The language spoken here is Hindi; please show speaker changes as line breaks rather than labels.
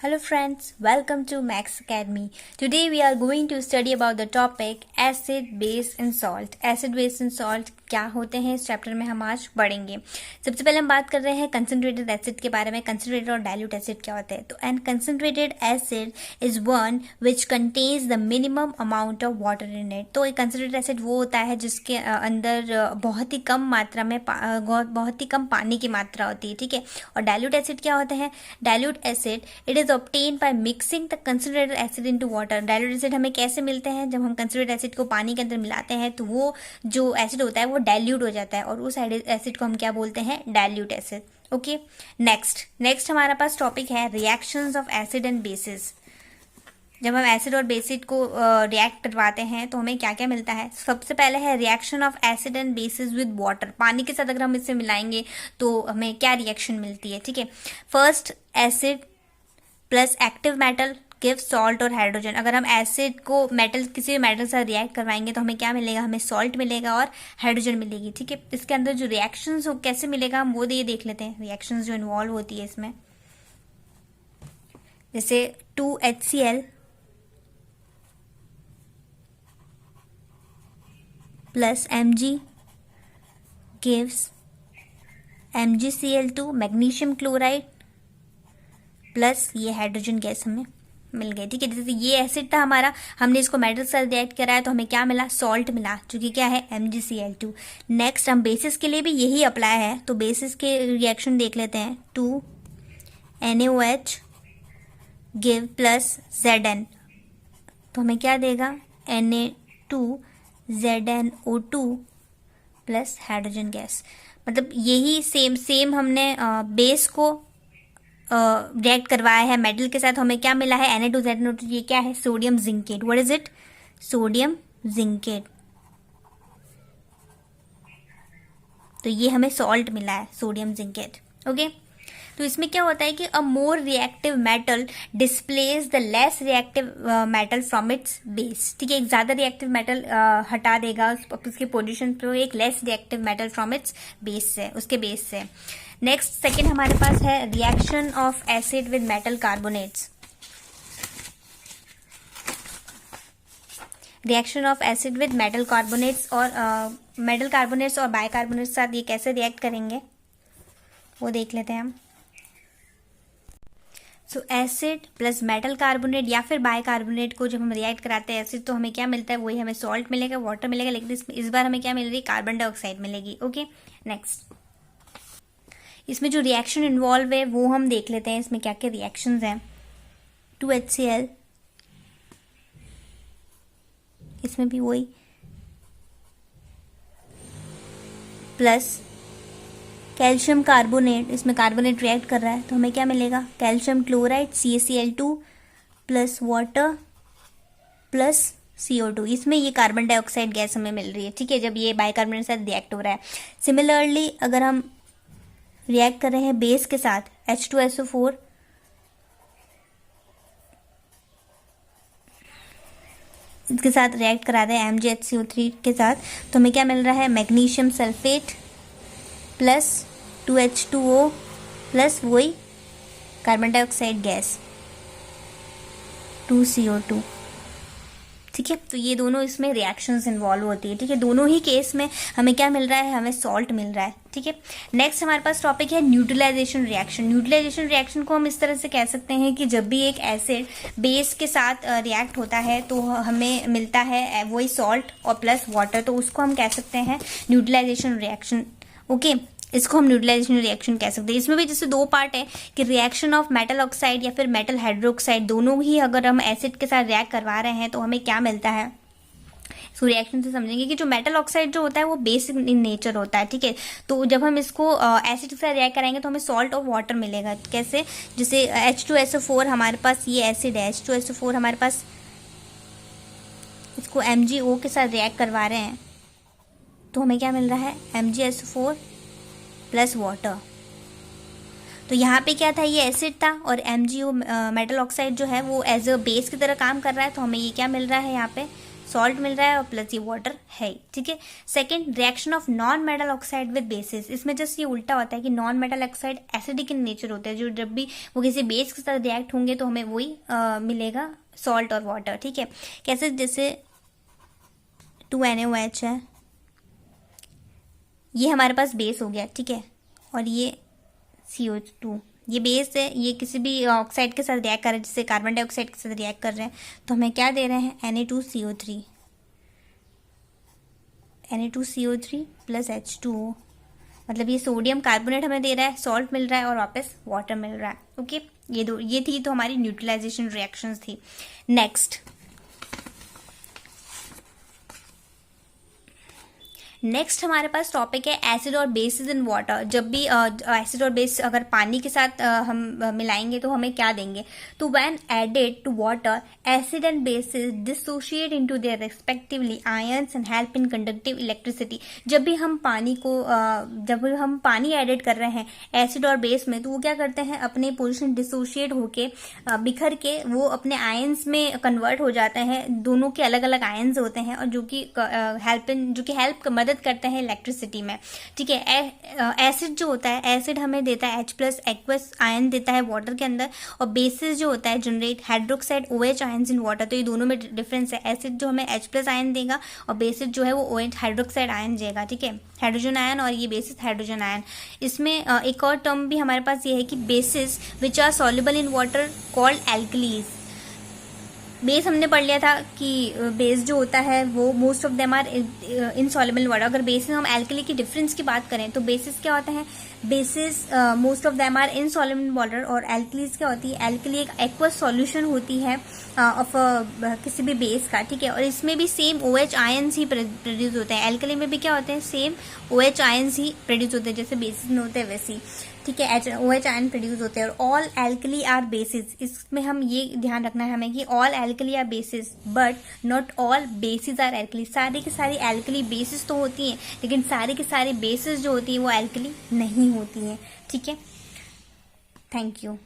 Hello friends, welcome to Max Academy. Today we are going to study about the topic acid, base and salt. Acid, base and salt क्या होते हैं इस चैप्टर में हम आज पढ़ेंगे. सबसे पहले हम बात कर रहे हैं कंसनट्रेटेड एसिड के बारे में. कंसनट्रेटेड और डाइल्यूट एसिड क्या होते हैं. तो an concentrated acid is one which contains the minimum amount of water in it. तो एक कंसनट्रेटेड एसिड वो होता है जिसके अंदर बहुत ही कम मात्रा में बहुत ही कम पानी की मात्रा होती है. ठीक है. और डाइल्यूट एसिड क्या होते हैं. Dilute acid it is obtained by mixing the concentrated acid into water. Dilute acid हमें कैसे मिलते हैं. जब हम कंसनट्रेटेड एसिड को पानी के अंदर मिलाते हैं तो वो जो एसिड होता है वो डाइल्यूट हो जाता है और उस एसिड को हम क्या बोलते हैं, डाइल्यूट एसिड. ओके. नेक्स्ट हमारा पास टॉपिक है reactions of acid and basis. जब हम एसिड और बेसिड को रिएक्ट करवाते हैं तो हमें क्या क्या मिलता है. सबसे पहले है reaction of acid and basis with water. पानी के साथ अगर हम इससे मिलाएंगे तो हमें क्या रिएक्शन मिलती है. ठीक है. First acid plus active metal give salt और हाइड्रोजन. अगर हम एसिड को किसी भी मेटल से रिएक्ट करवाएंगे तो हमें क्या मिलेगा, हमें सॉल्ट मिलेगा और हाइड्रोजन मिलेगी. ठीक है. इसके अंदर जो रिएक्शंस हो कैसे मिलेगा हम वो देख लेते हैं. रिएक्शंस जो इन्वॉल्व होती है इसमें, जैसे 2HCl plus Mg gives MgCl2 magnesium chloride plus ये हाइड्रोजन गैस हमें मिल गई. ठीक है. जैसे ये एसिड था हमारा, हमने इसको मेटल से रिएक्ट कराया तो हमें क्या मिला, सॉल्ट मिला जो कि क्या है, MgCl2. नेक्स्ट हम बेसिस के लिए भी यही अप्लाई है तो बेसिस के रिएक्शन देख लेते हैं. 2NaOH गिव प्लस Zn तो हमें क्या देगा, Na2ZnO2 प्लस हाइड्रोजन गैस. मतलब यही सेम हमने बेस को रिएक्ट करवाया है मेटल के साथ. हमें क्या मिला है, Na2ZnO2. ये क्या है, sodium zincate. What is it, sodium zincate. तो ये हमें सॉल्ट मिला है, सोडियम जिंकेट. ओके. तो इसमें क्या होता है कि a more reactive metal displace the less reactive metal from its base. ठीक है. एक ज्यादा रिएक्टिव मेटल हटा देगा उसके पोजीशन पे एक less reactive metal from its base से, उसके बेस से. नेक्स्ट सेकेंड हमारे पास है reaction of acid with metal carbonates. Reaction of acid with metal carbonates और मेटल कार्बोनेट्स और बाइकार्बोनेट्स के साथ ये कैसे रिएक्ट करेंगे वो देख लेते हैं हम. सो एसिड प्लस मेटल कार्बोनेट या फिर बाइकार्बोनेट को जब हम रिएक्ट कराते हैं एसिड तो हमें क्या मिलता है, वही हमें सॉल्ट मिलेगा, वाटर मिलेगा, लेकिन इस बार हमें क्या मिल रही है, कार्बन डाइऑक्साइड मिलेगी. ओके. नेक्स्ट इसमें जो रिएक्शन इन्वॉल्व है वो हम देख लेते हैं. इसमें क्या क्या रिएक्शंस हैं. 2HCl इसमें भी वही प्लस कैल्शियम कार्बोनेट. इसमें कार्बोनेट रिएक्ट कर रहा है तो हमें क्या मिलेगा, calcium chloride CaCl2 plus water plus CO2. इसमें ये कार्बन डाइऑक्साइड गैस हमें मिल रही है. ठीक है. जब ये बाइकार्बोनेट के साथ रिएक्ट हो रहा है. सिमिलरली अगर हम रिएक्ट कर रहे हैं बेस के साथ H2SO4 इसके साथ रिएक्ट करा रहे हैं MgHCO3 के साथ तो हमें क्या मिल रहा है, magnesium sulphate plus 2H2O plus वही कार्बन डाइऑक्साइड गैस 2CO2. ठीक है. तो ये दोनों इसमें रिएक्शंस इन्वॉल्व होती है. ठीक है. दोनों ही केस में हमें क्या मिल रहा है, हमें सॉल्ट मिल रहा है. ठीक है. नेक्स्ट हमारे पास टॉपिक है न्यूट्रलाइजेशन रिएक्शन. न्यूट्रलाइजेशन रिएक्शन को हम इस तरह से कह सकते हैं कि जब भी एक एसिड बेस के साथ रिएक्ट होता है तो हमें मिलता है वही सॉल्ट और प्लस वाटर, तो उसको हम कह सकते हैं न्यूट्रलाइजेशन रिएक्शन. ओके. इसको हम न्यूट्रलाइजेशन रिएक्शन कह सकते हैं. इसमें भी जैसे दो पार्ट है कि रिएक्शन ऑफ मेटल ऑक्साइड या फिर मेटल हाइड्रोक्साइड, दोनों ही अगर हम एसिड के साथ रिएक्ट करवा रहे हैं तो हमें क्या मिलता है. सो रिएक्शन से समझेंगे कि जो मेटल ऑक्साइड जो होता है वो बेसिक इन नेचर होता है. ठीक है. तो जब हम इसको एसिड के साथ रिएक्ट कराएंगे तो हमें सॉल्ट और वाटर मिलेगा. कैसे, जैसे H2SO4 हमारे पास ये एसिड है, H2SO4 हमारे पास, इसको MgO के साथ रिएक्ट करवा रहे हैं तो हमें क्या मिल रहा है, MgSO4 प्लस वाटर. तो यहाँ पे क्या था, ये एसिड था और MgO मेटल ऑक्साइड जो है वो एज अ बेस की तरह काम कर रहा है तो हमें ये क्या मिल रहा है यहाँ पे, सॉल्ट मिल रहा है और प्लस ये वाटर है, ठीक है। Second, reaction of non metal oxide with basis, इसमें जस्ट ये उल्टा होता है कि non metal oxide acidic in nature होते हैं, जो जब भी वो किसी बेस के साथ रिएक्ट होंगे तो हमें वही मिलेगा सॉल्ट और वाटर, ठीक है। कैसे, जैसे 2NaOH है, ये हमारे पास बेस हो गया, ठीक है, और ये CO2 ये बेस है, ये किसी भी ऑक्साइड के साथ रिएक्ट कर रहे हैं, जैसे कार्बन डाइऑक्साइड के साथ रिएक्ट कर रहे हैं, तो हमें क्या दे रहे हैं, Na2CO3 प्लस H2O, मतलब ये सोडियम कार्बोनेट हमें दे रहा है, सॉल्ट मिल रहा है और वापस वाटर मिल रहा है, ओके। ये थी तो हमारी न्यूट्रलाइजेशन रिएक्शंस थी। नेक्स्ट हमारे पास टॉपिक है एसिड और बेसिस इन वाटर। जब भी एसिड और बेस अगर पानी के साथ हम मिलाएंगे तो हमें क्या देंगे, तो when added to water acid and bases dissociate into their respectively ions and help in conductive electricity. जब भी हम पानी एडेड कर रहे हैं एसिड और बेस में, तो वो क्या करते हैं, अपने पोजीशन डिसोशिएट होके बिखर के वो अपने आयंस में कन्वर्ट हो जाते हैं। दोनों के अलग अलग आयंस होते हैं और जो कि हेल्प मदद करते हैं इलेक्ट्रिसिटी में, ठीक है। एसिड जो होता है, एसिड हमें देता है H+ एक्वस आयन देता है वाटर के अंदर, और बेसिस जो होता है generate hydroxide OH ions in water. तो ये दोनों में डिफरेंस है, एसिड जो हमें H+ आयन देगा और बेसिस जो है वो OH हाइड्रोक्साइड आयन देगा, ठीक है, हाइड्रोजन आयन, और ये बेसिस हाइड्रोजन आयन। इसमें एक और टर्म भी हमारे पास ये है कि bases which are soluble in water called alkalis. Base हमने पढ़ लिया था कि बेस जो होता है वो most of them are insoluble water. अगर बेसिस हम एल्कली की डिफरेंस की बात करें तो बेसिस क्या होता है, bases most of them are insoluble water, और एल्कलीज क्या होती है, एल्कली एक एक्वस सॉल्यूशन होती है ऑफ किसी भी बेस का, ठीक है। और इसमें भी सेम OH आयंस ही प्रोड्यूस होते हैं, एल्कली में भी क्या होते हैं, सेम OH आयंस ही प्रोड्यूस होते हैं, जैसे बेसिस में होते हैं वैसे, ठीक है, OH आयन प्रोड्यूस होते हैं। और ऑल एल्कली आर बेसिस, इसमें हम ये ध्यान रखना है हमें कि all alkali are bases but not all bases are alkali. सारी की सारी एल्कली बेसिस तो होती हैं, लेकिन सारी की सारी बेसिस जो होती है वो एल्कली नहीं होती हैं, ठीक है। Thank you.